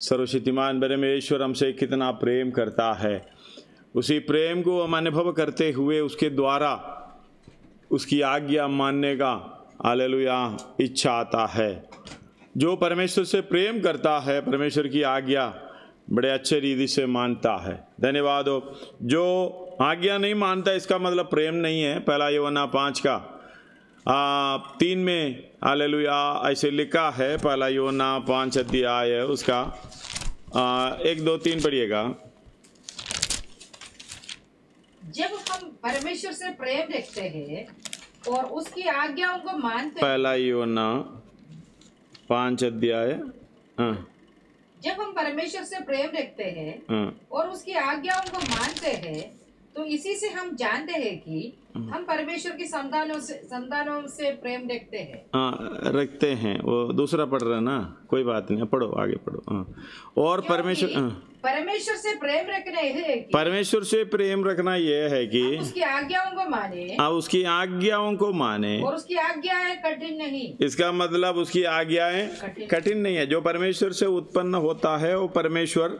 सर्वशक्तिमान परमेश्वर हमसे कितना प्रेम करता है, उसी प्रेम को हम अनुभव करते हुए उसके द्वारा उसकी आज्ञा मानने का हालेलुया इच्छा आता है। जो परमेश्वर से प्रेम करता है परमेश्वर की आज्ञा बड़े अच्छे रीति से मानता है। धन्यवाद हो। जो आज्ञा नहीं मानता इसका मतलब प्रेम नहीं है। पहला यूहन्ना 5:3 में हालेलुया ऐसे लिखा है। पहला यूहन्ना 5 अध्याय है उसका 1, 2, 3 पढ़िएगा। जब हम परमेश्वर से प्रेम रखते हैं और उसकी आज्ञाओं को मानते हैं। पहला यूहन्ना 5 अध्याय। जब हम परमेश्वर से प्रेम रखते हैं और उसकी आज्ञाओं को मानते हैं तो इसी से हम जानते हैं कि हम परमेश्वर की संतानों से प्रेम रखते हैं। रखते हैं। वो दूसरा पढ़ रहा ना, कोई बात नहीं, पढ़ो आगे पढ़ो। और परमेश्वर से प्रेम रखना है, परमेश्वर से प्रेम रखना यह है कि उसकी आज्ञाओं को माने, उसकी आज्ञाओं को माने और उसकी आज्ञाएं कठिन नहीं। इसका मतलब उसकी आज्ञाएं कठिन नहीं है। जो परमेश्वर से उत्पन्न होता है वो परमेश्वर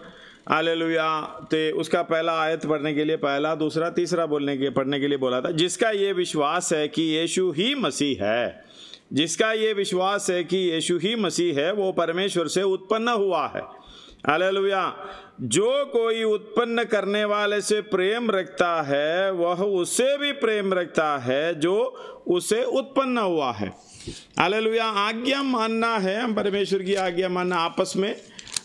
हालेलुया ते उसका पहला आयत पढ़ने के लिए पहला दूसरा तीसरा पढ़ने के लिए बोला था। जिसका ये विश्वास है कि यीशु ही मसीह है, जिसका ये विश्वास है कि यीशु ही मसीह है वो परमेश्वर से उत्पन्न हुआ है। हालेलुया। जो कोई उत्पन्न करने वाले से प्रेम रखता है वह उससे भी प्रेम रखता है जो उससे उत्पन्न हुआ है। हालेलुया। आज्ञा मानना है, हम परमेश्वर की आज्ञा मानना आपस में,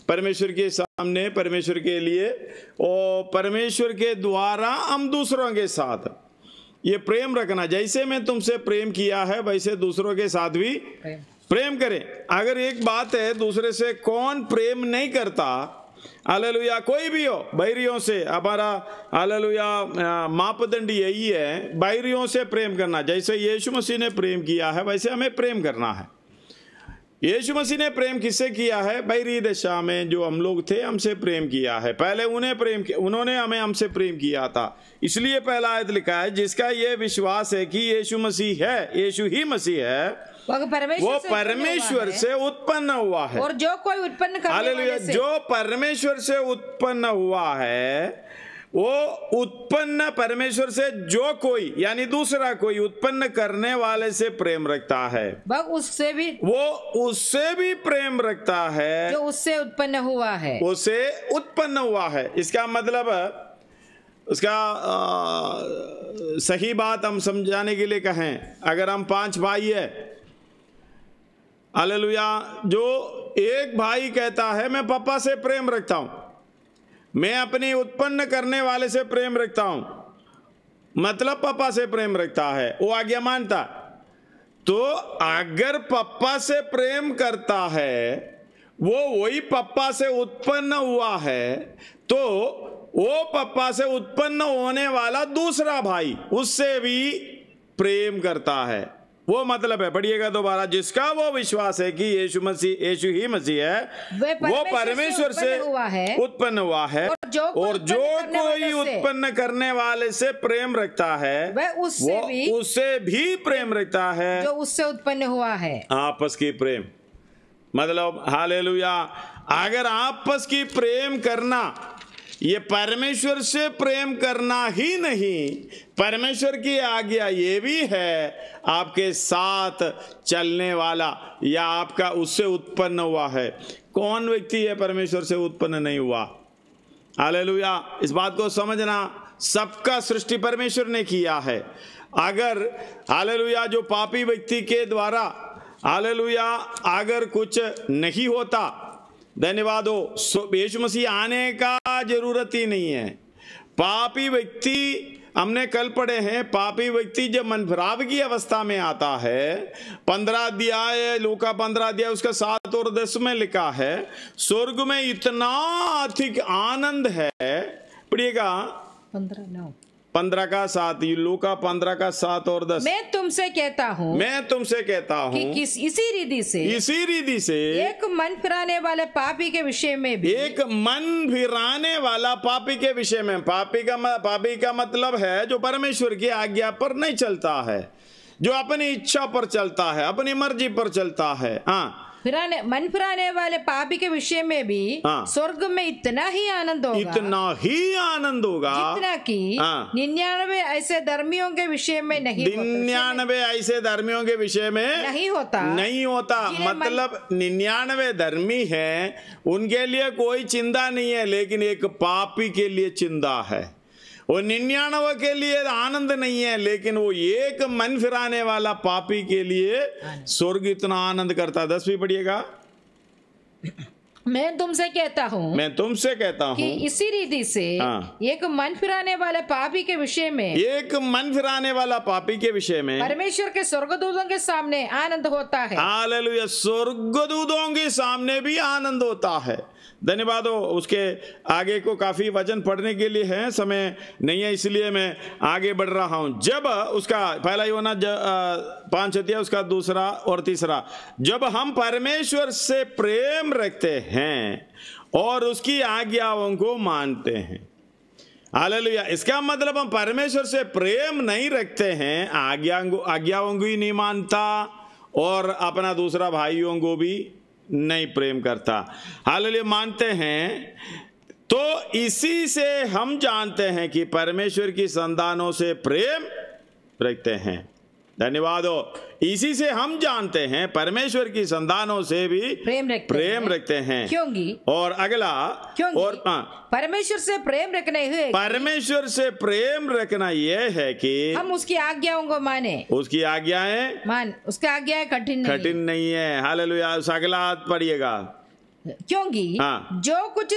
परमेश्वर के सामने, परमेश्वर के लिए और परमेश्वर के द्वारा हम दूसरों के साथ ये प्रेम रखना। जैसे मैं तुमसे प्रेम किया है वैसे दूसरों के साथ भी प्रेम करें। अगर एक बात है, दूसरे से कौन प्रेम नहीं करता, हालेलुया, कोई भी हो, बैरियों से हमारा हालेलुया मापदंड यही है, बैरियों से प्रेम करना। जैसे यीशु मसीह ने प्रेम किया है वैसे हमें प्रेम करना है। यीशु मसीह ने प्रेम किससे किया है? बैरी दशा में जो हम लोग थे हमसे प्रेम किया है। पहले उन्हें प्रेम किया, उन्होंने हमसे प्रेम किया था। इसलिए पहला आयत लिखा है जिसका ये विश्वास है कि यीशु मसीह है, यीशु ही मसीह है, वो परमेश्वर से उत्पन्न हुआ है। और जो कोई उत्पन्न करने वाले से, जो परमेश्वर से उत्पन्न हुआ है वो उत्पन्न परमेश्वर से जो कोई यानी दूसरा कोई उत्पन्न करने वाले से प्रेम रखता है वो उससे भी प्रेम रखता है जो उससे उत्पन्न हुआ है, उससे उत्पन्न हुआ है। इसका मतलब उसका सही बात हम समझाने के लिए कहें, अगर हम 5 भाई है, हालेलुया, जो एक भाई कहता है मैं पापा से प्रेम रखता हूं, मैं अपनी उत्पन्न करने वाले से प्रेम रखता हूं, मतलब पापा से प्रेम रखता है, वो आज्ञा मानता। तो अगर पापा से प्रेम करता है वो वही पापा से उत्पन्न हुआ है, तो वो पापा से उत्पन्न होने वाला दूसरा भाई उससे भी प्रेम करता है। वो मतलब है, पढ़िएगा दोबारा, जिसका वो विश्वास है कि यीशु ही मसीह है, वो परमेश्वर से उत्पन्न हुआ है और जो कोई उत्पन्न करने वाले से प्रेम रखता है वो उससे भी प्रेम रखता है जो उससे उत्पन्न हुआ है। आपस की प्रेम मतलब हालेलुया। अगर आपस की प्रेम करना ये परमेश्वर से प्रेम करना ही नहीं, परमेश्वर की आज्ञा ये भी है आपके साथ चलने वाला या आपका उससे उत्पन्न हुआ है। कौन व्यक्ति है परमेश्वर से उत्पन्न नहीं हुआ? हालेलुया। इस बात को समझना, सबका सृष्टि परमेश्वर ने किया है। अगर हालेलुया जो पापी व्यक्ति के द्वारा हालेलुया अगर कुछ नहीं होता, धन्यवाद हो, यीशु मसीह आने का जरूरत ही नहीं है। पापी व्यक्ति, हमने कल पढ़े हैं, पापी व्यक्ति जब मनभराव की अवस्था में आता है, 15 अध्याय लूका 15 अध्याय उसका 7 और 10 में लिखा है, स्वर्ग में इतना अधिक आनंद है। पढ़िएगा 15 का 7, लूका 15 का 7 और 10। मैं तुमसे कहता हूँ कि इसी रीति से एक मन फिराने वाले पापी के विषय में भी, एक मन फिराने वाला पापी के विषय में, पापी का मतलब है जो परमेश्वर की आज्ञा पर नहीं चलता है, जो अपनी इच्छा पर चलता है, अपनी मर्जी पर चलता है। हाँ, मन फिराने वाले पापी के विषय में भी हाँ। स्वर्ग में इतना ही आनंद होगा इतना ही आनंद होगा जितना कि हाँ। 99 ऐसे धर्मियों के विषय में नहीं 99 ऐसे धर्मियों के विषय में नहीं होता नहीं होता। मतलब 99 धर्मी हैं, उनके लिए कोई चिंता नहीं है, लेकिन एक पापी के लिए चिंता है। वो 99 के लिए आनंद नहीं है, लेकिन वो एक मन फिराने वाला पापी के लिए स्वर्ग इतना आनंद करता है। 10वीं पढ़िएगा। मैं तुमसे कहता हूँ कि इसी रीति से हाँ। एक मन फिराने वाले पापी के विषय में एक मन फिराने वाला पापी के विषय में परमेश्वर के स्वर्गदूतों के सामने आनंद होता है। हालेलुया, स्वर्गदूतों के सामने भी आनंद होता है। धन्यवाद हो। उसके आगे को काफी वचन पढ़ने के लिए है, समय नहीं है, इसलिए मैं आगे बढ़ रहा हूं। जब उसका पहला यूहन्ना 5 अध्याय, उसका दूसरा और तीसरा, जब हम परमेश्वर से प्रेम रखते हैं और उसकी आज्ञाओं को मानते हैं। हालेलुया। इसका मतलब हम परमेश्वर से प्रेम नहीं रखते हैं, आज्ञाओं को ही नहीं मानता और अपना दूसरा भाइयों को भी नहीं प्रेम करता। हालेलुया। मानते हैं तो इसी से हम जानते हैं कि परमेश्वर की संतानों से प्रेम रखते हैं। धन्यवाद हो। इसी से हम जानते हैं परमेश्वर की संतानों से भी प्रेम रखते हैं। क्योंकि और अगला और परमेश्वर से प्रेम रखने हुए परमेश्वर से प्रेम रखना यह है कि हम उसकी आज्ञाओं को माने। उसकी आज्ञाएं उसकी आज्ञाएं कठिन नहीं है। हालेलुया। अगला पढ़िएगा। क्योंकि हाँ। जो कुछ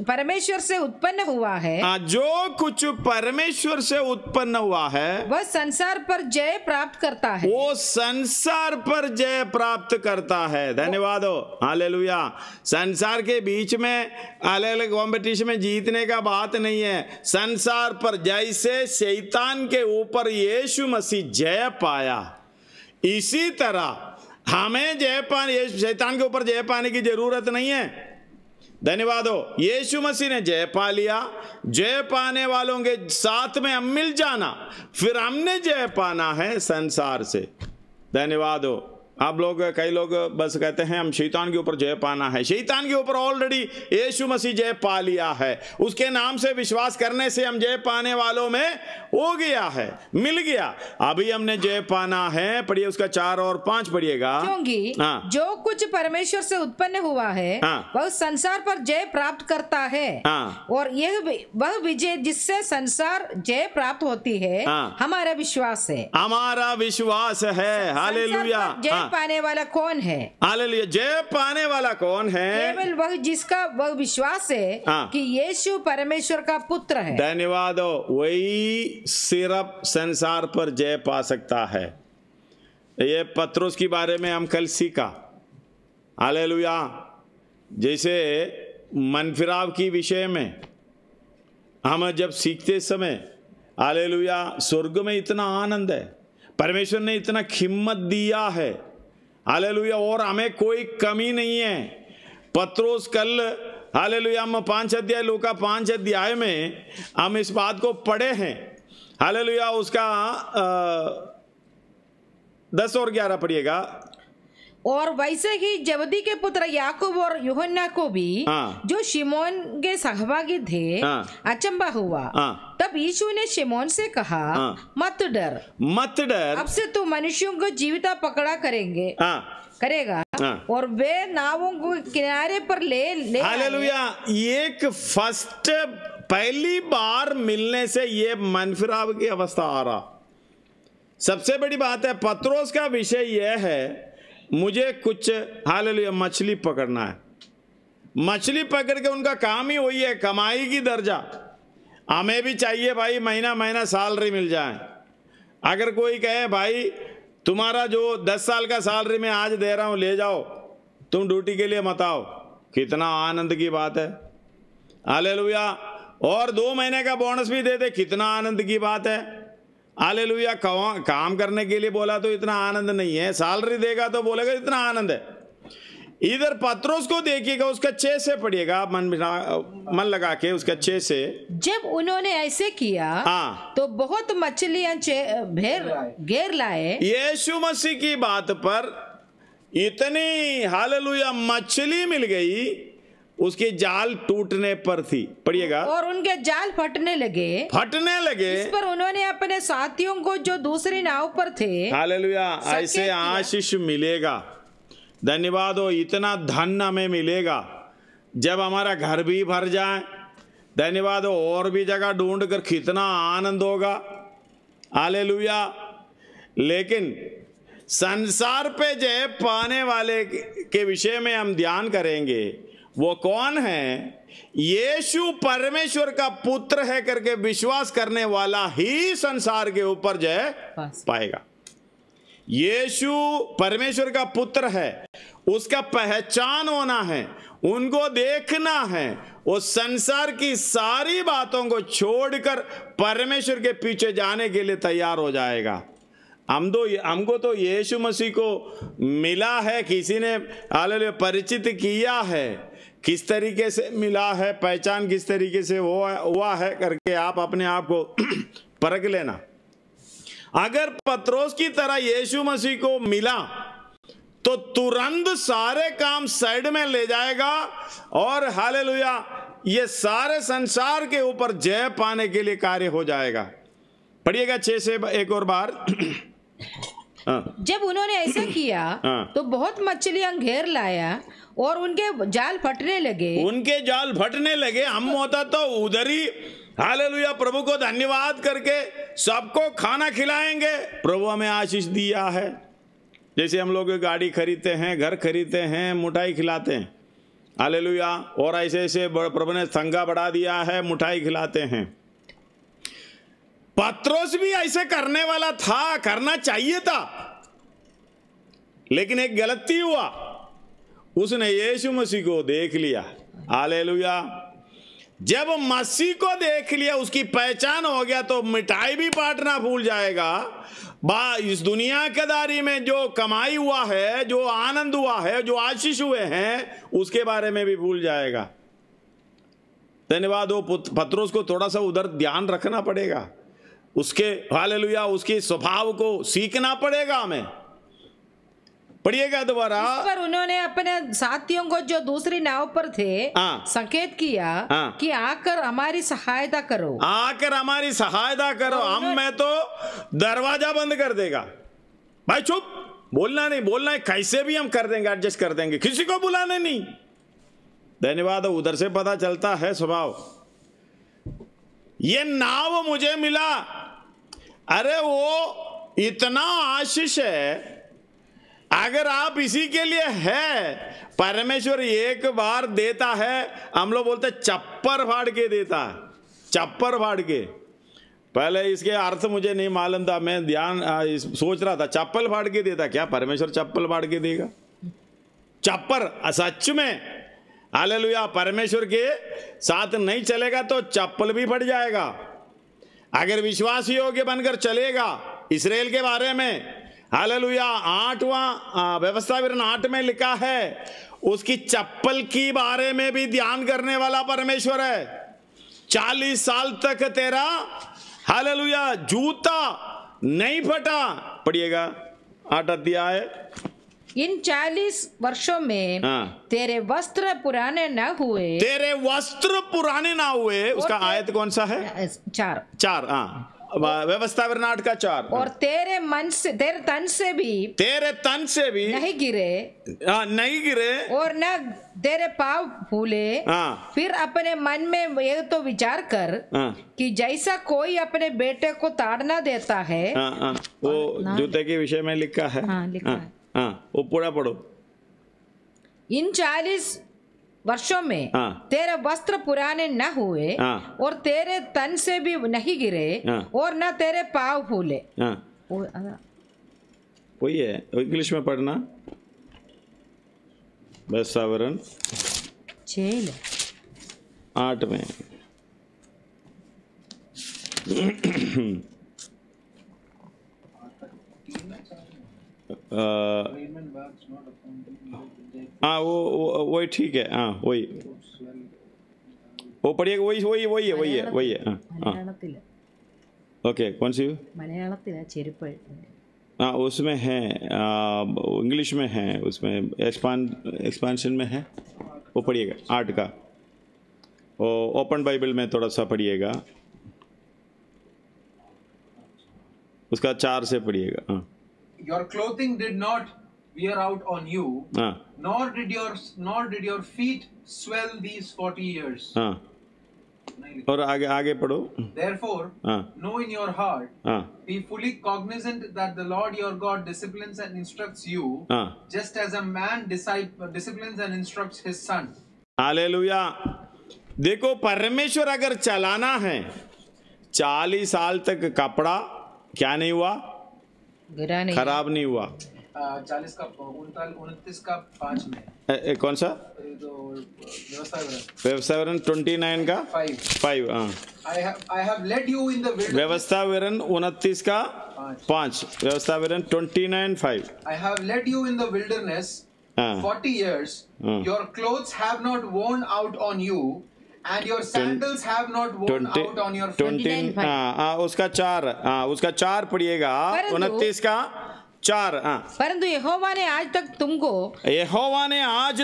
परमेश्वर से उत्पन्न हुआ है जो कुछ परमेश्वर से उत्पन्न हुआ है वह संसार पर जय प्राप्त करता है। वो संसार पर जय प्राप्त करता है। धन्यवाद हो। हालेलुया। संसार के बीच में हालेलुया कॉम्पिटिशन में जीतने का बात नहीं है। संसार पर जैसे शैतान के ऊपर यीशु मसीह जय पाया, इसी तरह हमें जय पाने, शैतान के ऊपर जय पाने की जरूरत नहीं है। धन्यवाद हो। यीशु मसीह ने जय पा लिया। जय पाने वालों के साथ में हम मिल जाना, फिर हमने जय पाना है संसार से। धन्यवाद हो। आप लोग, कई लोग बस कहते हैं हम शैतान के ऊपर जय पाना है। शैतान के ऊपर ऑलरेडी यीशु मसीह जय पा लिया है। उसके नाम से विश्वास करने से हम जय पाने वालों में हो गया है, मिल गया। अभी हमने जय पाना है। पढ़िए उसका 4 और 5 पढ़िएगा। क्योंकि हाँ। जो कुछ परमेश्वर से उत्पन्न हुआ है हाँ। वह संसार पर जय प्राप्त करता है। हाँ। और यह वह विजय जिससे संसार जय प्राप्त होती है हाँ। हमारा विश्वास है। हमारा विश्वास है। हालेलुया। जय पाने वाला कौन है? हालेलुया। जय पाने वाला कौन है? केवल वह जिसका वह विश्वास है हाँ। कि यीशु परमेश्वर का पुत्र है। धन्यवाद हो। वही सिर्फ संसार पर जय पा सकता है। ये पत्रोस के बारे में हम कल सीखा। हालेलुया। जैसे मनफिराव की विषय में हम जब सीखते समय, हालेलुया, स्वर्ग में इतना आनंद है, परमेश्वर ने इतना कीमत दिया है। हालेलुया। और हमें कोई कमी नहीं है। पत्रोस कल, हालेलुया, हम 5 अध्याय, लूका 5 अध्याय में हम इस बात को पढ़े हैं। हालेलुया। उसका 10 और 11 पढ़िएगा। और वैसे ही जबदी के पुत्र याकूब और यूहन्ना को भी हाँ। जो शिमोन के सहभागी थे हाँ। अचंभा हुआ। हाँ। तब यीशु ने शिमोन से कहा, हाँ। मत डर, मत डर, अब से तू मनुष्यों को जीविता पकड़ा करेगा। हाँ। और वे नावों को किनारे पर ले हालेलुया। एक फर्स्ट पहली बार मिलने से ये मनफिराव की अवस्था आ रहा। सबसे बड़ी बात है, पत्रोस का विषय यह है, मुझे कुछ, हालेलुया, मछली पकड़ना है। मछली पकड़ के उनका काम ही वही है, कमाई की दर्जा। हमें भी चाहिए भाई, महीना महीना सैलरी मिल जाए। अगर कोई कहे भाई तुम्हारा जो 10 साल का सैलरी मैं आज दे रहा हूं ले जाओ, तुम ड्यूटी के लिए मत आओ, कितना आनंद की बात है। हालेलुया। और 2 महीने का बोनस भी दे दे, कितना आनंद की बात है। हालेलुया। काम करने के लिए बोला तो इतना आनंद नहीं है, सैलरी देगा तो बोलेगा इतना आनंद है। इधर पत्रोस को देखिएगा, उसका 6 से पढ़िएगा, मन लगा के उसका 6 से। जब उन्होंने ऐसे किया हाँ। तो बहुत मछलियां घेर लाए। यीशु मसीह की बात पर इतनी हालेलुया मछली मिल गई, उसके जाल टूटने पर थी। पढ़िएगा। और उनके जाल फटने लगे। इस पर उन्होंने अपने साथियों को जो दूसरी नाव पर थे, हालेलुया, ऐसे आशीष मिलेगा। धन्यवाद हो, इतना धन हमें मिलेगा जब हमारा घर भी भर जाए। धन्यवाद हो, और भी जगह ढूंढ कर कितना आनंद होगा। हालेलुया। लेकिन संसार पे जय पाने वाले के विषय में हम ध्यान करेंगे। वो कौन है? यीशु परमेश्वर का पुत्र है करके विश्वास करने वाला ही संसार के ऊपर जय पाएगा। यीशु परमेश्वर का पुत्र है, उसका पहचान होना है, उनको देखना है। वो संसार की सारी बातों को छोड़कर परमेश्वर के पीछे जाने के लिए तैयार हो जाएगा। हमको तो यीशु मसीह को मिला है, किसी ने हालेलुया परिचित किया है। किस तरीके से मिला है, पहचान किस तरीके से हुआ है करके आप अपने आप को परख लेना। अगर पत्रोस की तरह यीशु मसीह को मिला तो तुरंत सारे काम साइड में ले जाएगा और हालेलुया ये सारे संसार के ऊपर जय पाने के लिए कार्य हो जाएगा। पढ़िएगा 6 से एक और बार। जब उन्होंने ऐसा किया तो बहुत मछलियां घेर लाया और उनके जाल फटने लगे। हम होता तो उधर ही हालेलुया प्रभु को धन्यवाद करके सबको खाना खिलाएंगे। प्रभु हमें आशीष दिया है। जैसे हम लोग गाड़ी खरीदते हैं, घर खरीदते हैं, मिठाई खिलाते हैं। हालेलुया। और ऐसे ऐसे प्रभु ने संगा बढ़ा दिया है, मिठाई खिलाते हैं। पत्रोस भी ऐसे करने वाला था, करना चाहिए था, लेकिन एक गलती हुआ। उसने यीशु मसीह को देख लिया। हालेलुया। जब मसीह को देख लिया, उसकी पहचान हो गया, तो मिठाई भी बांटना भूल जाएगा। इस दुनिया के दारी में जो कमाई हुआ है, जो आनंद हुआ है, जो आशीष हुए हैं, उसके बारे में भी भूल जाएगा। धन्यवाद हो। पत्रोस को थोड़ा सा उधर ध्यान रखना पड़ेगा। उसके हालेलुया उसके स्वभाव को सीखना पड़ेगा हमें। पढ़िएगा दोबारा। पर उन्होंने अपने साथियों को जो दूसरी नाव पर थे संकेत किया कि आकर हमारी सहायता करो। हम में तो दरवाजा बंद कर देगा। भाई चुप, बोलना नहीं, बोलना है, कैसे भी हम कर देंगे, एडजस्ट कर देंगे, किसी को बुलाने नहीं। धन्यवाद। उधर से पता चलता है स्वभाव। ये नाव मुझे मिला, अरे वो इतना आशीष है। अगर आप इसी के लिए है, परमेश्वर एक बार देता है, हम लोग बोलते चप्पर फाड़ के देता है, चप्पर फाड़ के। पहले इसके अर्थ मुझे नहीं मालूम था, मैं सोच रहा था चप्पल फाड़ के देता। क्या परमेश्वर चप्पल फाड़ के देगा? चप्पर सच में हालेलुया परमेश्वर के साथ नहीं चलेगा तो चप्पल भी फट जाएगा। अगर विश्वासी योग्य बनकर चलेगा, इस्राएल के बारे में हालेलुया 8वां व्यवस्था विवरण 8 में लिखा है, उसकी चप्पल की बारे में भी ध्यान करने वाला परमेश्वर है। 40 साल तक तेरा हालेलुया जूता नहीं फटा। पढ़िएगा 8 अध्याय। इन 40 वर्षों में तेरे वस्त्र पुराने न हुए। उसका आयत कौन सा है? 4 व्यवस्था विवरण 8 का 4। और तेरे तन से भी नहीं गिरे और न तेरे पाँव फूले। फिर अपने मन में ये तो विचार कर कि जैसा कोई अपने बेटे को ताड़ना देता है। वो जूते के विषय में लिखा है। वो पूरा पढ़ो। इन 40 वर्षों में तेरे वस्त्र पुराने न हुए और तेरे तन से भी नहीं गिरे और न तेरे पाँव फूले। वही है, इंग्लिश में पढ़ना। व्यवस्था विवरण 8 में। वही ठीक है। वही वो पढ़िएगा। वही है। ओके, कौन सी? മലയാളത്തിലാ ചെരുപ്പ്. हाँ उसमें है, इंग्लिश में है, उसमें एक्सपांशन में है, वो पढ़िएगा 8 का, वो ओपन बाइबल में थोड़ा सा पढ़िएगा, उसका 4 से पढ़िएगा। हाँ। Your clothing did not wear out on you, हाँ nor did your feet swell these 40 years. हाँ, और आगे पढ़ो। Therefore, हाँ know in your heart, हाँ be fully cognizant that the Lord your God disciplines and instructs you, हाँ, just as a man disciplines and instructs his son. Hallelujah. देखो परमेश्वर अगर चलाना है, 40 साल तक कपड़ा क्या नहीं हुआ, गिरा नहीं, खराब नहीं हुआ। 40 का 29 का 5 में कौन सा तो व्यवस्था विवरण 29 का 5। हाँ I have led you in the wilderness. व्यवस्था विवरण 29 का 5, व्यवस्था विवरण 29:5। I have led you in the wilderness हाँ 40 years. Your clothes have not worn out on you, and your sandals have not worn out on your feet. 29। हाँ उसका 4, हाँ उसका 4 पढ़िएगा, 29 का 4। हाँ परंतु यहोवा ने आज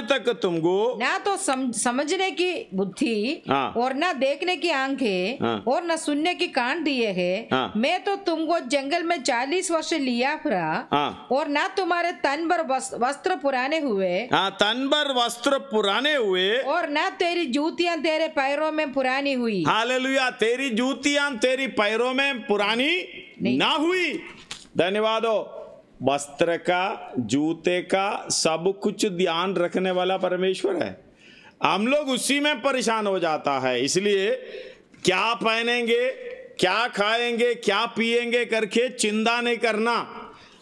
तक तुमको ना तो समझने की बुद्धि और ना देखने की आंखें और ना सुनने की कान दिए हैं। मैं तो तुमको जंगल में 40 वर्ष लिया फिरा, और ना तुम्हारे तन भर वस्त्र पुराने हुए, तन भर वस्त्र पुराने हुए, और ना तेरी जूतियां तेरे पैरों में पुरानी हुई। हालेलुया, तेरी जूतियां तेरी पैरों में पुरानी ना हुई। धन्यवाद हो। वस्त्र का, जूते का, सब कुछ ध्यान रखने वाला परमेश्वर है। हम लोग उसी में परेशान हो जाता है, इसलिए क्या पहनेंगे, क्या खाएंगे, क्या पिएंगे करके चिंता नहीं करना।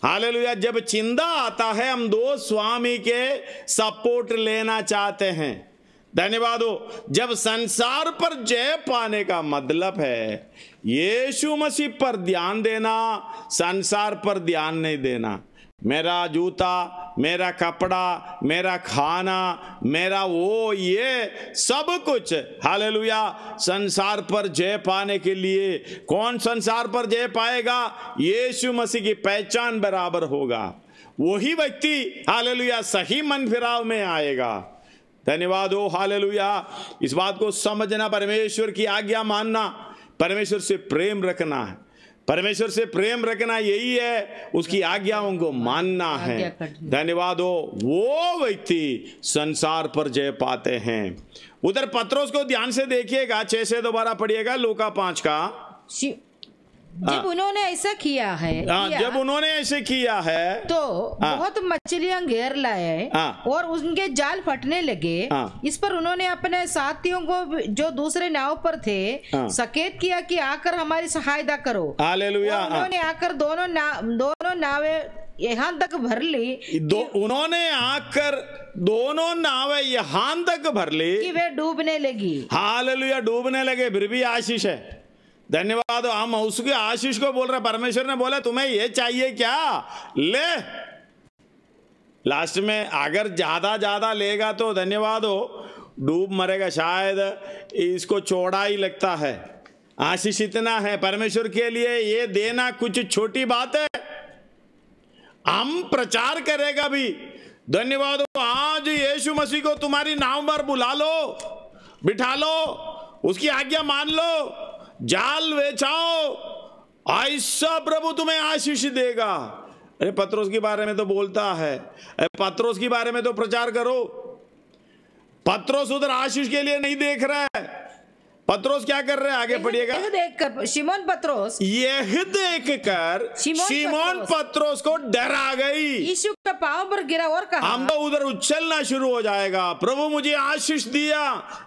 हालेलुया। जब चिंता आता है, हम दो स्वामी के सपोर्ट लेना चाहते हैं। धन्यवाद हो। जब संसार पर जय पाने का मतलब है यीशु मसीह पर ध्यान देना, संसार पर ध्यान नहीं देना। मेरा जूता, मेरा कपड़ा, मेरा खाना, मेरा वो ये सब कुछ, हालेलुया, संसार पर जय पाने के लिए। कौन संसार पर जय पाएगा? यीशु मसीह की पहचान बराबर होगा, वही व्यक्ति हालेलुया सही मन फिराव में आएगा। धन्यवाद हो। हालेलुया। इस बात को समझना, परमेश्वर की आज्ञा मानना, परमेश्वर से प्रेम रखना है। परमेश्वर से प्रेम रखना यही है, उसकी आज्ञाओं को मानना है। धन्यवाद हो। वो व्यक्ति संसार पर जय पाते हैं। उधर पत्रोस को ध्यान से देखिएगा, 6 से दोबारा पढ़िएगा, लूका 5 का। जब उन्होंने ऐसा किया है, जब उन्होंने ऐसे किया है तो बहुत मछलियां घेर लाए और उनके जाल फटने लगे। इस पर उन्होंने अपने साथियों को जो दूसरे नाव पर थे सकेत किया कि आकर हमारी सहायता करो। हालेलुया। उन्होंने आकर दोनों नावें यहाँ तक भर ली, उन्होंने आकर दोनों नावें यहाँ तक भर ली कि वे डूबने लगी। हालेलुया, डूबने लगे। फिर भी आशीष है। धन्यवाद। हम उसके आशीष को बोल रहे। परमेश्वर ने बोला तुम्हें ये चाहिए क्या, ले। लास्ट में अगर ज्यादा लेगा तो धन्यवाद हो, डूब मरेगा। शायद इसको चौड़ा ही लगता है। आशीष इतना है परमेश्वर के लिए, ये देना कुछ छोटी बात है। हम प्रचार करेगा भी। धन्यवाद हो। आज यीशु मसीह को तुम्हारी नाव पर बुला लो, बिठा लो, उसकी आज्ञा मान लो, जाल बेचाओ, ऐसा प्रभु तुम्हें आशीष देगा। अरे पत्रोस के बारे में तो बोलता है, अरे पत्रोस के बारे में तो प्रचार करो। पत्रोस उधर आशीष के लिए नहीं देख रहा है। पत्रोस क्या कर रहे हैं? आगे पढ़िएगा। देखकर शिमोन पत्रोस, यह देखकर शिमोन पत्रोस को डर आ गई, यीशु के पांव पर गिरा और कहा, हम तो उधर उछलना शुरू हो जाएगा। प्रभु मुझे आशीष दिया।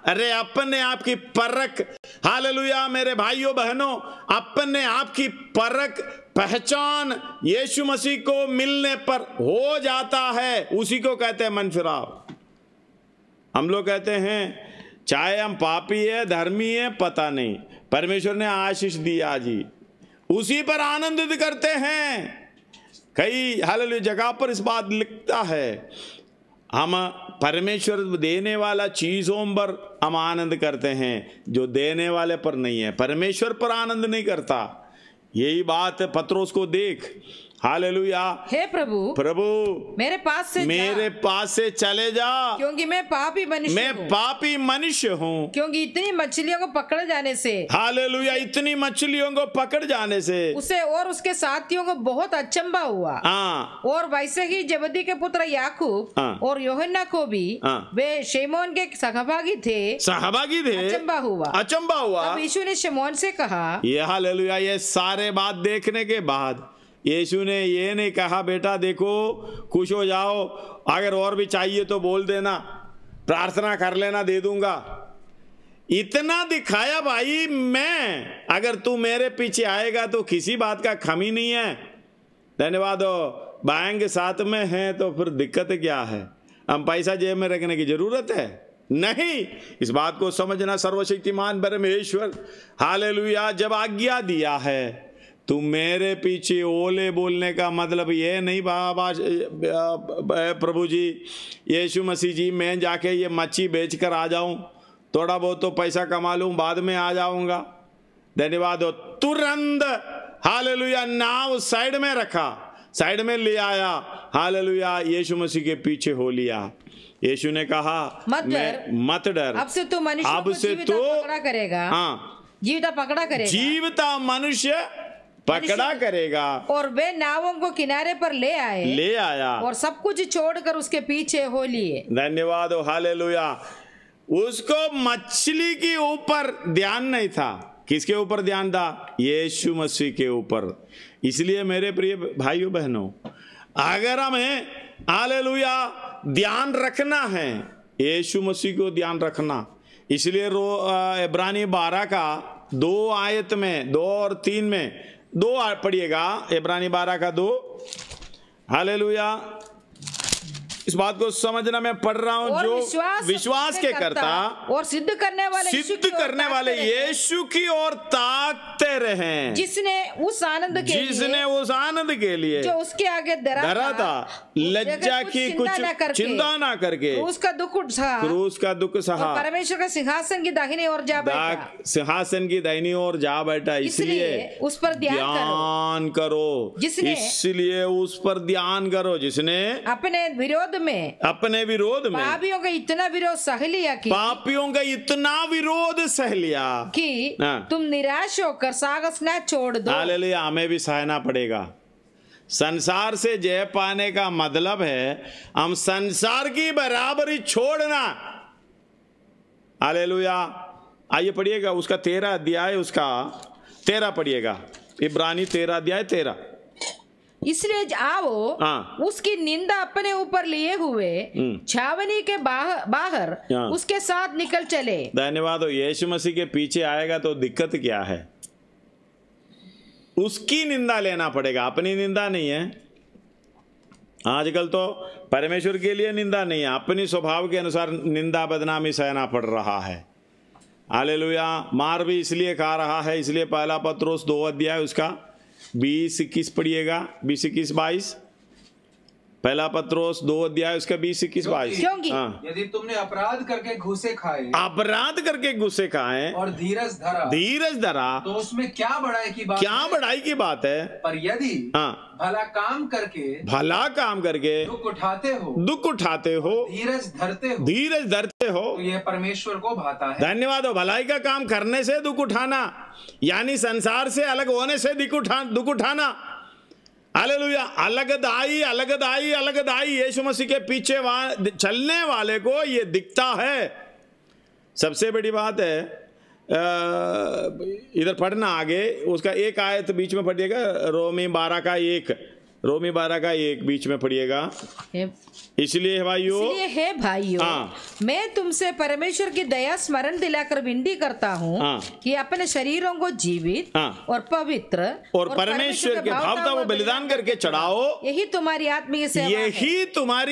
अरे अपने आपकी परख, हालेलुया मेरे भाइयों बहनों, अपने आपकी परख पहचान यीशु मसीह को मिलने पर हो जाता है। उसी को कहते हैं मन फिराव। हम लोग कहते हैं चाहे हम पापी है धर्मी है पता नहीं, परमेश्वर ने आशीष दिया जी, उसी पर आनंदित करते हैं। कई हालेलुया जगह पर इस बात लिखता है, हम परमेश्वर देने वाला चीजों पर हम आनंद करते हैं, जो देने वाले पर नहीं है, परमेश्वर पर आनंद नहीं करता। यही बात पत्रोस को देख, हालेलुया। हे प्रभु प्रभु मेरे पास से मेरे पास से चले जा, क्योंकि मैं पापी मनुष्य मैं हूँ। पापी मनुष्य हूँ। क्योंकि इतनी मछलियों को पकड़ जाने से हालेलुया, इतनी मछलियों को पकड़ जाने से उसे और उसके साथियों को बहुत अचंभा हुआ। हाँ और वैसे ही जबदी के पुत्र याकूब हाँ। और यूहन्ना को भी हाँ। वे शमौन के सहभागी थे, सहभागी थे, अचंभा हुआ। अचंबा हुआ। तब यीशु ने शमौन से कहा, ये हालेलुया, ये सारे बात देखने के बाद यीशु ने ये नहीं कहा बेटा देखो खुश हो जाओ, अगर और भी चाहिए तो बोल देना, प्रार्थना कर लेना, दे दूंगा। इतना दिखाया भाई, मैं अगर तू मेरे पीछे आएगा तो किसी बात का कमी नहीं है। धन्यवाद हो। बैंक साथ में है तो फिर दिक्कत क्या है? हम पैसा जेब में रखने की जरूरत है नहीं। इस बात को समझना, सर्वशक्तिमान परमेश्वर हालेलुया जब आज्ञा दिया है तू मेरे पीछे ओले बोलने का मतलब ये नहीं बाबा प्रभु जी यीशु मसीह जी मैं जाके ये मच्छी बेच कर आ जाऊं, थोड़ा बहुत तो पैसा कमा लूं, बाद में आ जाऊंगा। धन्यवाद हो। तुरंत हालेलुया नाव साइड में रखा, साइड में ले आया, हालेलुया यीशु मसीह के पीछे हो लिया। यीशु ने कहा मत डर, अब से तू मनुष्य अब से तू पकड़ा करेगा। हाँ, जीवता पकड़ा करेगा, जीवता मनुष्य पकड़ा करेगा। और वे नावों को किनारे पर ले आया और सब कुछ छोड़कर उसके पीछे हो लिए। धन्यवाद हो। हालेलुया। उसको मछली के ऊपर ध्यान नहीं था। किसके ऊपर ध्यान था? यीशु मसीह के ऊपर। इसलिए मेरे प्रिय भाइयों बहनों, अगर हमें हालेलुया ध्यान रखना है, यीशु मसीह को ध्यान रखना, इसलिए इब्रानी 12 का 2 आयत में 2 और 3 में 2 पढ़िएगा। इब्रानी 12 का 2। हालेलुया। इस बात को समझना, मैं पढ़ रहा हूं जो विश्वास के करता और सिद्ध करने वाले यीशु की ओर ताकते रहें, जिसने उस आनंद के लिए जो उसके आगे धरा था लज्जा की कुछ चिंता ना करके क्रूस का दुख सहा, परमेश्वर का सिंहासन की दाहिनी ओर जा बैठा। सिंहासन की दाहिनी ओर जा बैठा। इसलिए उस पर ध्यान करो, इसलिए उस पर ध्यान करो जिसने अपने विरोध में पापियों का इतना विरोध सह लिया कि तुम निराश होकर साहस न छोड़ दो। हालेलुया। हमें भी सहना पड़ेगा। संसार से जय पाने का मतलब है हम संसार की बराबरी छोड़ना। हालेलुया। आइए पढ़िएगा उसका 13 अध्याय, उसका 13 पढ़िएगा। इब्रानी 13 अध्याय 13। इसलिए आओ उसकी निंदा अपने ऊपर लिए हुए छावनी के बाहर उसके साथ निकल चले। धन्यवाद हो। यीशु मसीह के पीछे आएगा तो दिक्कत क्या है? उसकी निंदा लेना पड़ेगा, अपनी निंदा नहीं है। आजकल तो परमेश्वर के लिए निंदा नहीं है, अपनी स्वभाव के अनुसार निंदा बदनामी सहना पड़ रहा है। हालेलुया। मार भी इसलिए खा रहा है, इसलिए पहला पत्रोस 2 अध्याय उसका 20-21 पढ़िएगा। 20-21-22 पहला पत्रोस 2 अध्याय उसका 20-21-22। यदि तुमने अपराध करके घूसे खाए और धीरज धरा तो उसमें क्या बड़ाई की बात है। पर यदि भला काम करके दुख उठाते हो धीरज धरते हो तो यह परमेश्वर को भाता है। धन्यवाद हो। भलाई का काम करने से दुख उठाना, यानी संसार से अलग होने से दुख उठाना। हालेलुया। अलगदाई यीशु मसीह के पीछे चलने वाले को ये दिखता है। सबसे बड़ी बात है, इधर पढ़ना आगे उसका 1 आयत बीच में पढ़िएगा। रोमी 12 का 1 बीच में पढ़िएगा। इसलिए भाइयों मैं तुमसे परमेश्वर की दया स्मरण दिलाकर विनती करता हूँ कि अपने शरीरों को जीवित और पवित्र और परमेश्वर के भावता वो बलिदान करके चढ़ाओ। यही तुम्हारी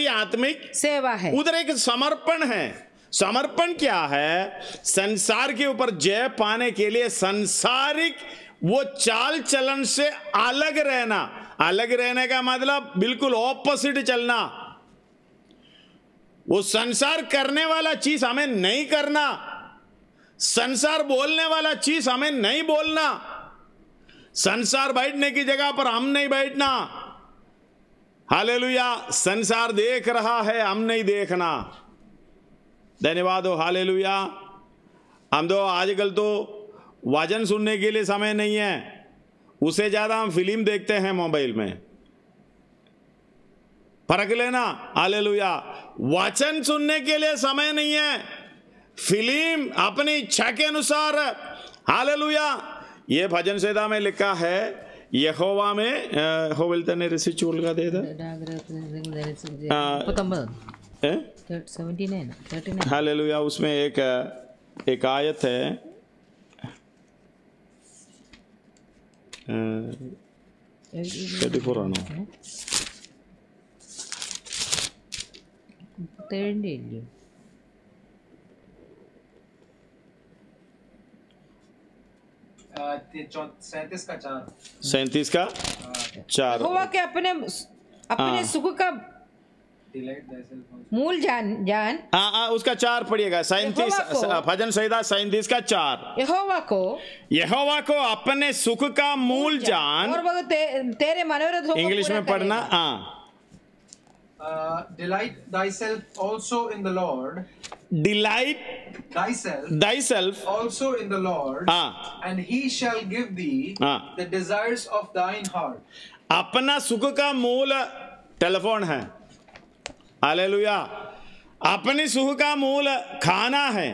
आत्मिक सेवा है। उधर एक समर्पण है। समर्पण क्या है? संसार के ऊपर जय पाने के लिए संसारिक वो चाल चलन से अलग रहना। अलग रहने का मतलब बिल्कुल ऑपोजिट चलना। वो संसार करने वाला चीज हमें नहीं करना, संसार बोलने वाला चीज हमें नहीं बोलना, संसार बैठने की जगह पर हम नहीं बैठना। हालेलुया। संसार देख रहा है, हम नहीं देखना। धन्यवाद हो, हालेलुया। हम तो आजकल तो वचन सुनने के लिए समय नहीं है, उससे ज्यादा हम फिल्म देखते हैं मोबाइल में। फर्क लेना, हालेलुया। वचन सुनने के लिए समय नहीं है, फिल्म अपनी इच्छा के अनुसार, हालेलुया। ये भजन संहिता में लिखा है, यहोवा में हो बोलते ने ऋषि चूल का दे दे, हालेलुया। उसमें एक आयत है, 34 ആണോ? सैंतीस का 4। यहोवा के अपने सुख का मूल जान उसका 4 पढ़िएगा। 37 भजन संहिता 37 का 4। यहोवा को अपने सुख का मूल जान, और वो तेरे मनोरथ इंग्लिश में पढ़ना। Delight thyself also in the Lord. Delight thyself also in the Lord, and he shall give thee the desires of thine heart. अपना सुख का मूल टेलीफोन है, हालेलुया। अपनी सुख का मूल खाना है,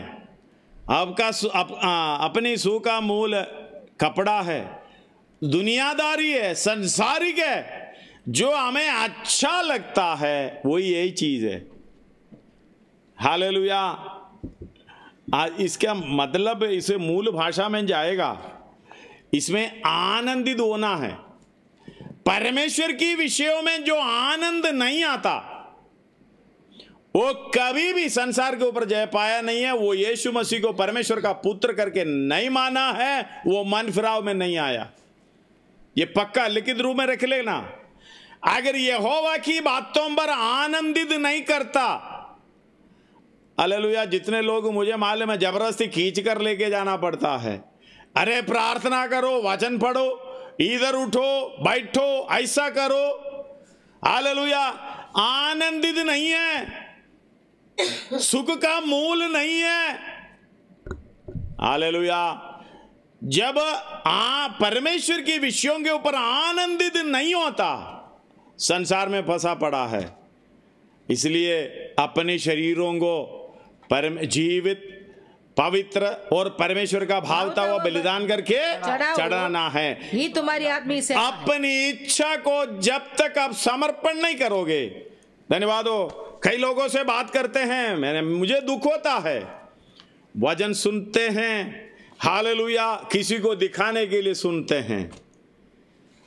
आपका अपनी सुख का मूल कपड़ा है, दुनियादारी है, संसारिक है। जो हमें अच्छा लगता है वही यही चीज है, हालेलुया। इसका मतलब, इसे मूल भाषा में जाएगा, इसमें आनंदित होना है। परमेश्वर की विषयों में जो आनंद नहीं आता वो कभी भी संसार के ऊपर जय पाया नहीं है। वो यीशु मसीह को परमेश्वर का पुत्र करके नहीं माना है, वो मन फिराव में नहीं आया। ये पक्का लिखित रूप में रख लेना। अगर यहोवा की बातों पर आनंदित नहीं करता, हालेलुया। जितने लोग मुझे मालूम है जबरदस्ती खींच कर लेके जाना पड़ता है, अरे प्रार्थना करो, वचन पढ़ो, इधर उठो बैठो, ऐसा करो, हालेलुया। आनंदित नहीं है, सुख का मूल नहीं है, हालेलुया। जब परमेश्वर की विषयों के ऊपर आनंदित नहीं होता, संसार में फंसा पड़ा है। इसलिए अपने शरीरों को जीवित, पवित्र और परमेश्वर का भावता हुआ बलिदान करके चढ़ाना है। ही तुम्हारी आत्मीय सेवा। अपनी इच्छा को जब तक आप समर्पण नहीं करोगे, धन्यवाद हो। कई लोगों से बात करते हैं, मुझे दुख होता है, वचन सुनते हैं, हालेलुया, किसी को दिखाने के लिए सुनते हैं,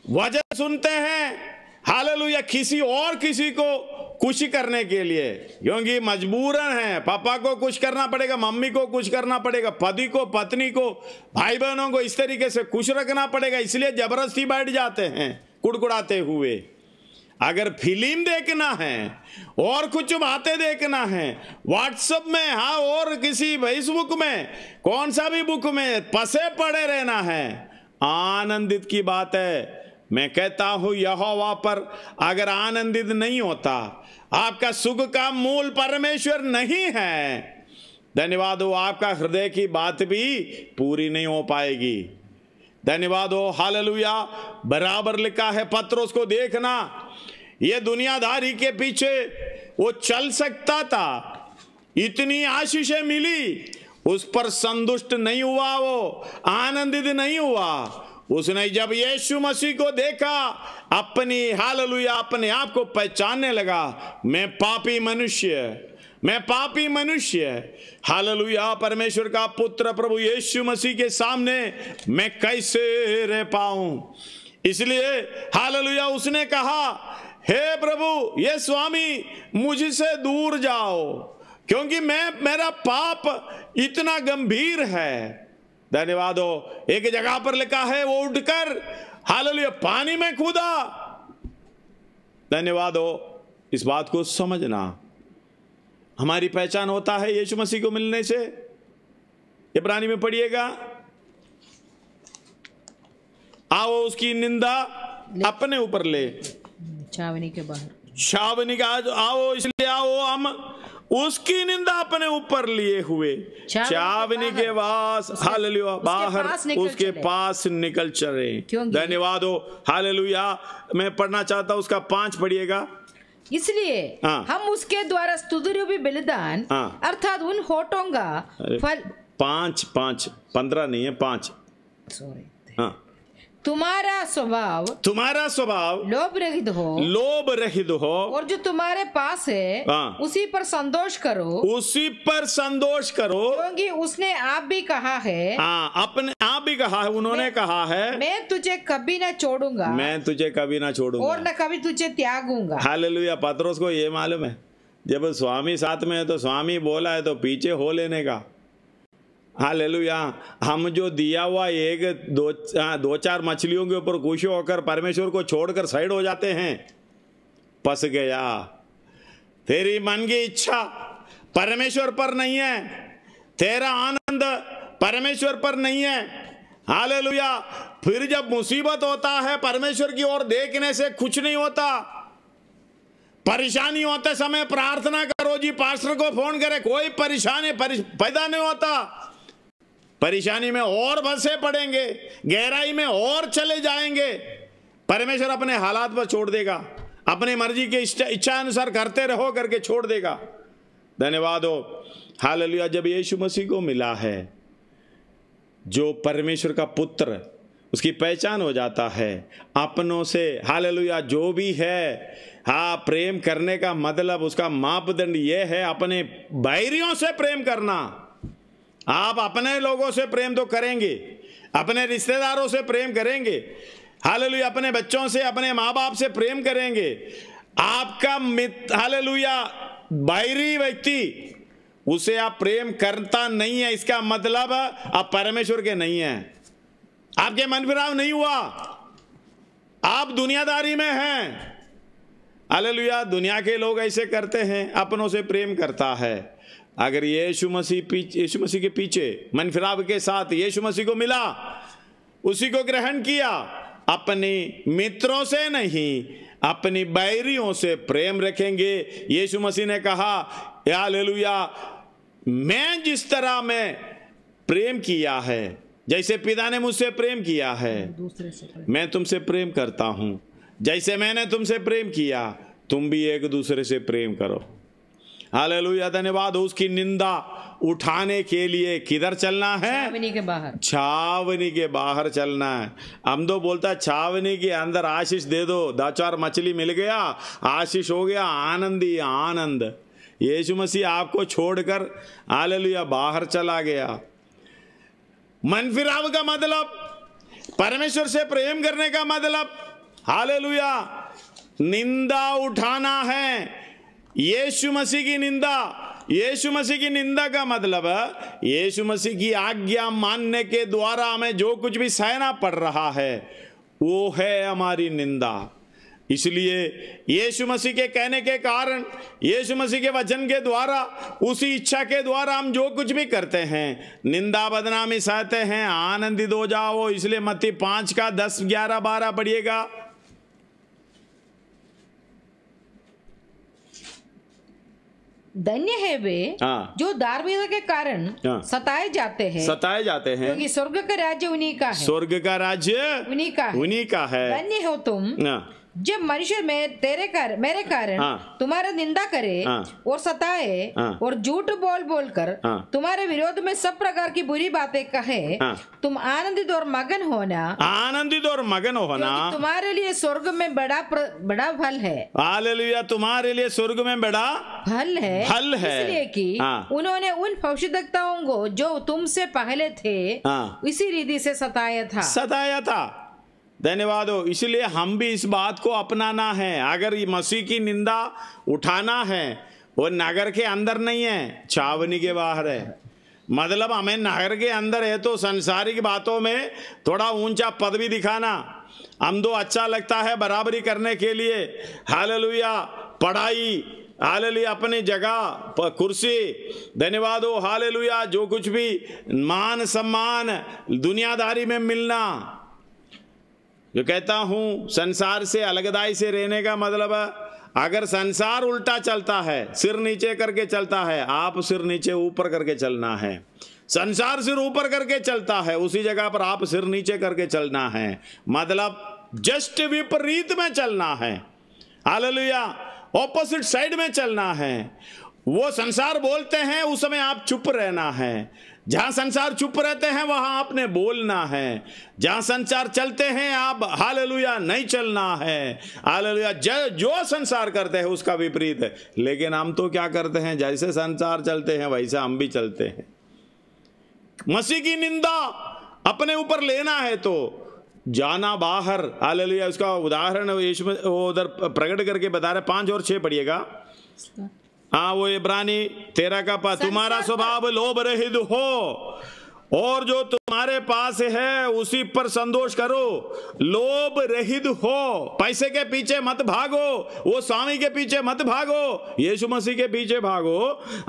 वचन सुनते हैं, हालेलुया, किसी को खुश करने के लिए, क्योंकि मजबूरन है। पापा को कुछ करना पड़ेगा, मम्मी को कुछ करना पड़ेगा, पति को, पत्नी को, भाई बहनों को इस तरीके से खुश रखना पड़ेगा, इसलिए जबरदस्ती बैठ जाते हैं कुड़कुड़ाते हुए। अगर फिल्म देखना है और कुछ बातें देखना है व्हाट्सएप में, हाँ, और किसी फेसबुक में, कौन सा भी बुक में फंसे पड़े रहना है, आनंदित की बात है। मैं कहता हूं यहोवा पर अगर आनंदित नहीं होता, आपका सुख का मूल परमेश्वर नहीं है, धन्यवाद हो, आपका हृदय की बात भी पूरी नहीं हो पाएगी। धन्यवाद हो, हालेलुया। बराबर लिखा है, पत्रोस को देखना, ये दुनियादारी के पीछे वो चल सकता था, इतनी आशीषें मिली, उस पर संतुष्ट नहीं हुआ, वो आनंदित नहीं हुआ। उसने जब यीशु मसीह को देखा, अपनी, हालेलुया, अपने आप को पहचानने लगा, मैं पापी मनुष्य, हालेलुया, परमेश्वर का पुत्र प्रभु यीशु मसीह के सामने मैं कैसे रह पाऊं। इसलिए हालेलुया उसने कहा, हे प्रभु, ये स्वामी, मुझसे दूर जाओ, क्योंकि मेरा पाप इतना गंभीर है। धन्यवाद हो। एक जगह पर लिखा है, वो उठकर हालेलुया पानी में कूदा। धन्यवाद हो। इस बात को समझना, हमारी पहचान होता है यीशु मसीह को मिलने से। इब्रानी में पढ़िएगा, आओ उसकी निंदा अपने ऊपर ले, छावनी के बाहर, छावनी का आओ, इसलिए आओ हम उसकी निंदा अपने ऊपर लिए हुए छावनी के पास, हालेलुया, बाहर उसके पास निकल चले। धन्यवाद हो, हालेलुया। मैं पढ़ना चाहता हूँ उसका 5 पढ़िएगा। इसलिए हम उसके द्वारा स्तुतिरूपी बलिदान अर्थात उन होठों का फल 5 15 नहीं है 5। सॉरी, हाँ, तुम्हारा स्वभाव लोभ रहित हो और जो तुम्हारे पास है उसी पर संतोष करो, क्योंकि उसने आप भी कहा है, अपने आप भी कहा है, उन्होंने कहा है, मैं तुझे कभी न छोड़ूंगा और न कभी तुझे त्यागूंगा। हालेलुया। पतरस को ये मालूम है, जब स्वामी साथ में है तो स्वामी बोला है तो पीछे हो लेने का। हालेलुया। हम जो दिया हुआ 1-2-4 मछलियों के ऊपर खुश होकर परमेश्वर को छोड़कर साइड हो जाते हैं, फंस गया। तेरी मन की इच्छा परमेश्वर पर नहीं है, तेरा आनंद परमेश्वर पर नहीं है। हालेलुया। फिर जब मुसीबत होता है, परमेश्वर की ओर देखने से कुछ नहीं होता। परेशानी होते समय प्रार्थना करो जी, पास्टर को फोन करे, कोई परेशानी पैदा नहीं होता। परेशानी में और फंसे पड़ेंगे, गहराई में और चले जाएंगे। परमेश्वर अपने हालात पर छोड़ देगा, अपनी मर्जी के इच्छा अनुसार करते रहो करके छोड़ देगा। धन्यवाद हो, हालेलुया। जब यीशु मसीह को मिला है, जो परमेश्वर का पुत्र, उसकी पहचान हो जाता है अपनों से। हालेलुया। जो भी है, प्रेम करने का मतलब, उसका मापदंड यह है अपने बैरियों से प्रेम करना। आप अपने लोगों से प्रेम तो करेंगे, अपने रिश्तेदारों से प्रेम करेंगे, हालेलुया, अपने बच्चों से, अपने माँ बाप से प्रेम करेंगे। आपका मित्र, हालेलुया, बैरी व्यक्ति, उसे आप प्रेम करता नहीं है, इसका मतलब आप परमेश्वर के नहीं हैं, आपके मन फिराव नहीं हुआ, आप दुनियादारी में हैं। हालेलुया। दुनिया के लोग ऐसे करते हैं, अपनों से प्रेम करता है। अगर यीशु मसीह के पीछे मन फिराव के साथ यीशु मसीह को मिला, उसी को ग्रहण किया, अपने मित्रों से नहीं अपनी बैरियों से प्रेम रखेंगे। यीशु मसीह ने कहा, हालेलुया, मैं जिस तरह में प्रेम किया है, जैसे पिता ने मुझसे प्रेम किया है, मैं तुमसे प्रेम करता हूं। जैसे मैंने तुमसे प्रेम किया, तुम भी एक दूसरे से प्रेम करो। हालेलुया। धन्यवाद। उसकी निंदा उठाने के लिए किधर चलना है? छावनी के बाहर चलना है। हम तो बोलता है छावनी के अंदर आशीष दे दो, 2-4 मछली मिल गया, आशीष हो गया, आनंद ही आनंद। यीशु मसीह आपको छोड़कर, हालेलुया, बाहर चला गया। मन फिराव का मतलब, परमेश्वर से प्रेम करने का मतलब, हालेलुया, निंदा उठाना है। यीशु मसीह की निंदा, यीशु मसीह की निंदा का मतलब यीशु मसीह की आज्ञा मानने के द्वारा हमें जो कुछ भी सहना पड़ रहा है, वो है हमारी निंदा। इसलिए यीशु मसीह के कहने के कारण, यीशु मसीह के वचन के द्वारा, उसी इच्छा के द्वारा हम जो कुछ भी करते हैं, निंदा बदनामी सहते हैं, आनंदित हो जाओ। इसलिए मत्ती 5 का 10, 11, 12 पढ़िएगा। धन्य है वे जो धार्मिकता के कारण सताए जाते हैं, क्योंकि स्वर्ग का राज्य उन्हीं का है। स्वर्ग का राज्य उन्हीं का है। धन्य हो तुम जब मनुष्य में मेरे कारण तुम्हारा निंदा करे और सताए और झूठ बोल कर तुम्हारे विरोध में सब प्रकार की बुरी बातें कहे, तुम आनंदित और मगन होना, तुम्हारे लिए स्वर्ग में बड़ा फल है। हालेलुया। तुम्हारे लिए स्वर्ग में बड़ा फल है, इसलिए कि उन्होंने उन भविष्यद्वक्ताओं को जो तुमसे पहले थे इसी रीति से सताया था। धन्यवाद हो। इसलिए हम भी इस बात को अपनाना है। अगर मसीह की निंदा उठाना है, वो नगर के अंदर नहीं है, छावनी के बाहर है। मतलब हमें नगर के अंदर है तो संसारिक बातों में थोड़ा ऊंचा पद भी दिखाना, हम तो अच्छा लगता है बराबरी करने के लिए। हालेलुया। पढ़ाई, हालेलुया, अपनी जगह कुर्सी, धन्यवाद हो, हालेलुया, जो कुछ भी मान सम्मान दुनियादारी में मिलना। जो कहता हूं संसार से अलगदाई से रहने का मतलब अगर संसार उल्टा चलता है, सिर नीचे करके चलता है, आप सिर नीचे ऊपर करके चलना है। संसार सिर ऊपर करके चलता है, उसी जगह पर आप सिर नीचे करके चलना है, मतलब जस्ट विपरीत में चलना है। हालेलुया, ऑपोजिट साइड में चलना है। वो संसार बोलते हैं उस समय आप चुप रहना है। जहां संसार चुप रहते हैं वहां आपने बोलना है। जहां संसार चलते हैं आप हालेलुया नहीं चलना है। हालेलुया, जो संसार करते हैं उसका विपरीत है। लेकिन हम तो क्या करते हैं, जैसे संसार चलते हैं वैसे हम भी चलते हैं। मसीह की निंदा अपने ऊपर लेना है तो जाना बाहर। हालेलुया, उसका उदाहरण यीशु वो उधर प्रकट करके बता रहे। 5 और 6 पढ़िएगा। हाँ, वो इब्रानी 13 का 5, तुम्हारा स्वभाव लोभ रहित हो और जो तुम्हारे पास है उसी पर संतोष करो। लोभ रहित हो, पैसे के पीछे मत भागो, वो स्वामी के पीछे मत भागो, यीशु मसीह के पीछे भागो।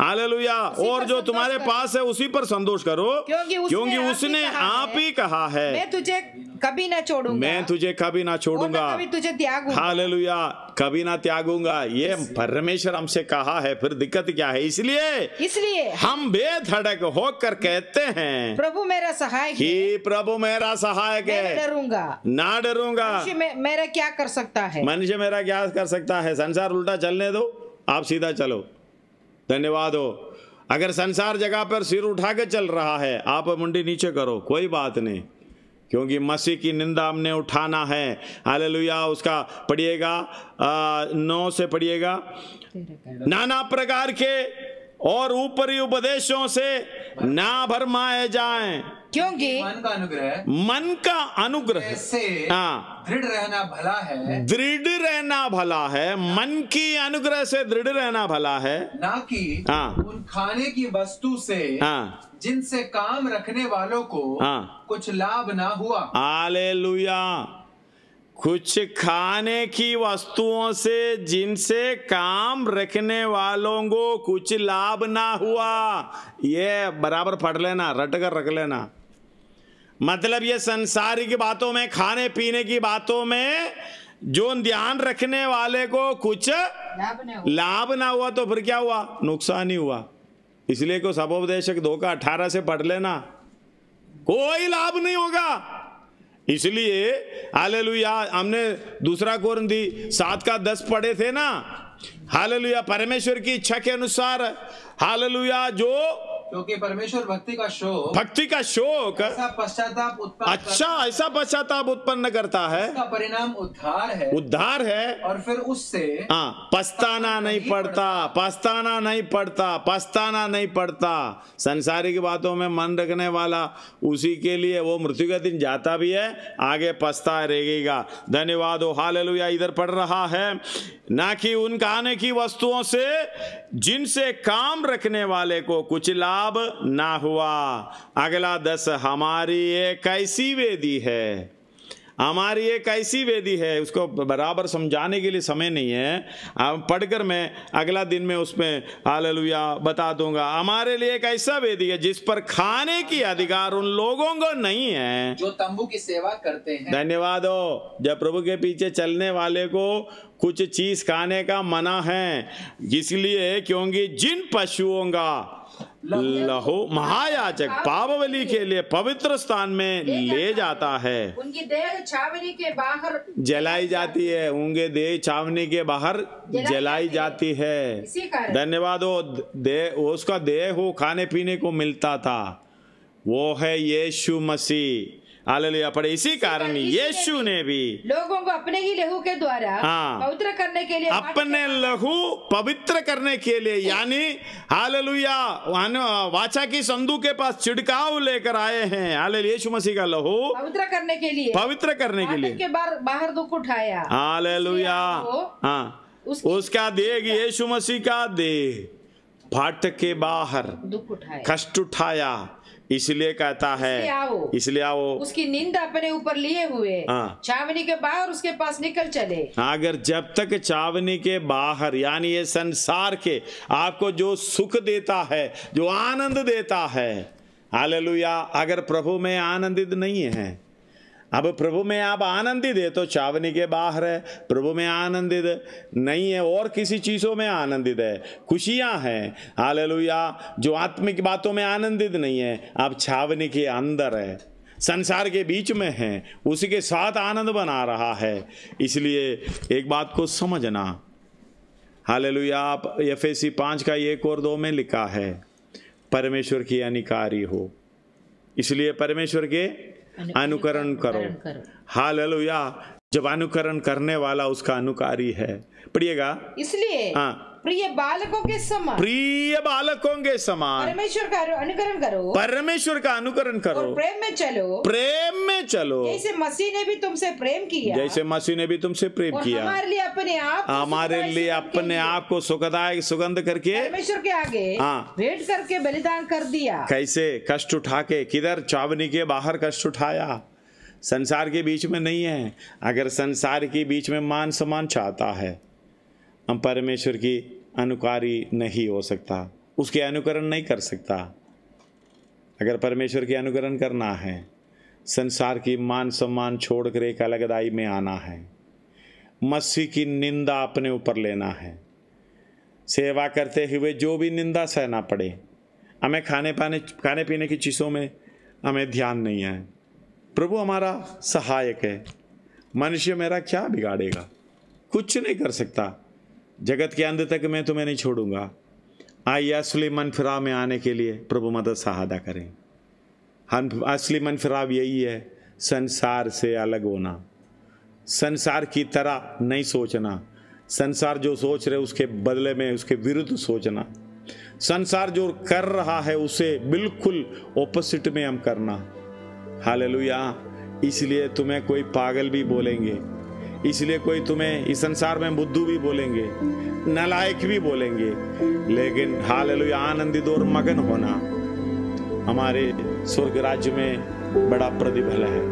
हालेलुया, और जो तुम्हारे पास है उसी पर संतोष करो, क्योंकि उसने आप ही कहा है, मैं तुझे कभी ना छोड़ूंगा, मैं तुझे कभी ना छोड़ूंगा, कभी तुझे त्यागूंगा। हालेलुया, कभी ना त्यागूंगा। ये परमेश्वर हमसे कहा है, फिर दिक्कत क्या है? इसलिए हम बेधड़क होकर कहते हैं, प्रभु मेरा सहायक कि प्रभु मेरा सहायक है, ना डरूंगा। मनुष्य मेरा क्या कर सकता है? मनुष्य मेरा क्या कर सकता है? संसार उल्टा चलने दो, आप सीधा चलो। धन्यवाद हो। अगर संसार जगह पर सिर उठा के चल रहा है, आप मुंडी नीचे करो, कोई बात नहीं, क्योंकि मसीह की निंदा हमने उठाना है। हालेलुया, उसका पढ़िएगा 9 से पढ़िएगा। नाना प्रकार के और ऊपरी उपदेशों से ना भरमाए जाएं, क्योंकि मन का अनुग्रह से दृढ़ रहना भला है, दृढ़ रहना भला है। मन की अनुग्रह से दृढ़ रहना भला है, ना कि उन खाने की वस्तु से जिनसे काम रखने वालों को कुछ लाभ ना हुआ। हालेलुया, कुछ खाने की वस्तुओं से जिनसे काम रखने वालों को कुछ लाभ ना हुआ। ये बराबर पढ़ लेना, रट कर रख लेना। मतलब ये संसारिक बातों में, खाने पीने की बातों में जो ध्यान रखने वाले को कुछ लाभ ना हुआ, तो फिर क्या हुआ? नुकसान ही हुआ। इसलिए को सबोपदेशक 2 का 18 से पढ़ लेना, कोई लाभ नहीं होगा। इसलिए हालेलुया, हमने 2 कोरिन्थी 7 का 10 पढ़े थे ना। हालेलुया, परमेश्वर की इच्छा के अनुसार, हालेलुया, जो क्योंकि परमेश्वर भक्ति का शोक ऐसा पश्चाताप उत्पन्न करता है, इसका परिणाम उद्धार है और फिर उससे पछताना नहीं पड़ता। संसारिक बातों में मन रखने वाला, उसी के लिए वो मृत्यु का दिन जाता भी है, आगे पछता रहेगा। धन्यवाद हो। हालेलुया, इधर पढ़ रहा है, ना कि उन खाने की वस्तुओं से जिनसे काम रखने वाले को कुछ लाभ ना हुआ। अगला 10, हमारी एक ऐसी वेदी है, हमारी एक ऐसी वेदी है। उसको बराबर समझाने के लिए समय नहीं है, पढ़कर मैं अगला दिन में उसमें हालेलुया बता दूंगा। हमारे लिए एक ऐसा वेदी है जिस पर खाने की अधिकार उन लोगों को नहीं है जो तंबू की सेवा करते हैं। धन्यवाद हो। जब प्रभु के पीछे चलने वाले को कुछ चीज खाने का मना है, इसलिए क्योंकि जिन पशुओं का लहू महायाजक पापबलि के लिए पवित्र स्थान में ले जाता है, उनकी देह छावनी के बाहर जलाई जाती है, उनके देह छावनी के बाहर जलाई जाती है। धन्यवाद हो। उसका देह हो खाने पीने को मिलता था, वो है यीशु मसीह। हालेलुया, पढ़े। इसी कारण यीशु ने भी लोगों को अपने ही लहू के द्वारा पवित्र करने के लिए, अपने लहू पवित्र करने के लिए, यानी हालेलुया वाचा की संदूक के पास छिड़काव लेकर आए हैं। हालेलुया, यीशु मसीह का लहू पवित्र करने के लिए बाहर दुख उठाया। हालेलुया, उसका देह, यीशु मसीह का देह फाटक के बाहर दुख उठाया, कष्ट उठाया, इसलिए कहता है, इसलिए आओ, उसकी निंदा अपने ऊपर लिए हुए छावनी के बाहर उसके पास निकल चले। अगर जब तक छावनी के बाहर, यानी ये संसार के आपको जो सुख देता है, जो आनंद देता है, हालेलुया, अगर प्रभु में आनंदित नहीं है, अब प्रभु में आप आनंदित है तो चावनी के बाहर है, प्रभु में आनंदित नहीं है और किसी चीज़ों में आनंदित है, खुशियां हैं, हालेलुया, जो आत्मिक बातों में आनंदित नहीं है, आप छावनी के अंदर है, संसार के बीच में है, उसी के साथ आनंद बना रहा है। इसलिए एक बात को समझना, हालेलुया, आप एफएसी 5 का 1 और 2 में लिखा है परमेश्वर की अनुकारी हो, इसलिए परमेश्वर के अनुकरण करो। हालेलुया, जब अनुकरण करने वाला उसका अनुकारी है। पढ़िएगा, इसलिए प्रिय बालकों के समान, प्रिय बालकों के समान परमेश्वर का अनुकरण करो, परमेश्वर का अनुकरण करो और प्रेम में चलो, प्रेम में चलो, जैसे मसीह ने भी तुमसे प्रेम किया, जैसे मसीह ने भी तुमसे प्रेम किया, हमारे लिए अपने आप को सुखदायक सुगंध करके परमेश्वर के आगे भेंट करके बलिदान कर दिया। कैसे? कष्ट उठा के। किधर? चावनी के बाहर कष्ट उठाया, संसार के बीच में नहीं है। अगर संसार के बीच में मान सम्मान चाहता है, हम परमेश्वर की अनुकारी नहीं हो सकता, उसके अनुकरण नहीं कर सकता। अगर परमेश्वर के अनुकरण करना है, संसार की मान सम्मान छोड़कर एक अलगदाई में आना है, मसीह की निंदा अपने ऊपर लेना है, सेवा करते हुए जो भी निंदा सहना पड़े। हमें खाने पीने की चीज़ों में हमें ध्यान नहीं है। प्रभु हमारा सहायक है, मनुष्य मेरा क्या बिगाड़ेगा, कुछ नहीं कर सकता। जगत के अंत तक मैं तुम्हें नहीं छोड़ूंगा। आइए असली मन फिराव में आने के लिए प्रभु मदद सहायता करें। हम असली मन फिराव यही है, संसार से अलग होना, संसार की तरह नहीं सोचना, संसार जो सोच रहे उसके बदले में उसके विरुद्ध सोचना, संसार जो कर रहा है उसे बिल्कुल ऑपोजिट में हम करना। हालेलुया। इसलिए तुम्हें कोई पागल भी बोलेंगे, इसलिए कोई तुम्हें इस संसार में बुद्धू भी बोलेंगे, नालायक भी बोलेंगे, लेकिन हालेलुया आनंदित और मगन होना हमारे स्वर्ग राज्य में बड़ा प्रतिफल है।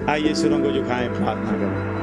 आइए सिरों को झुकाएं, प्रार्थना करें।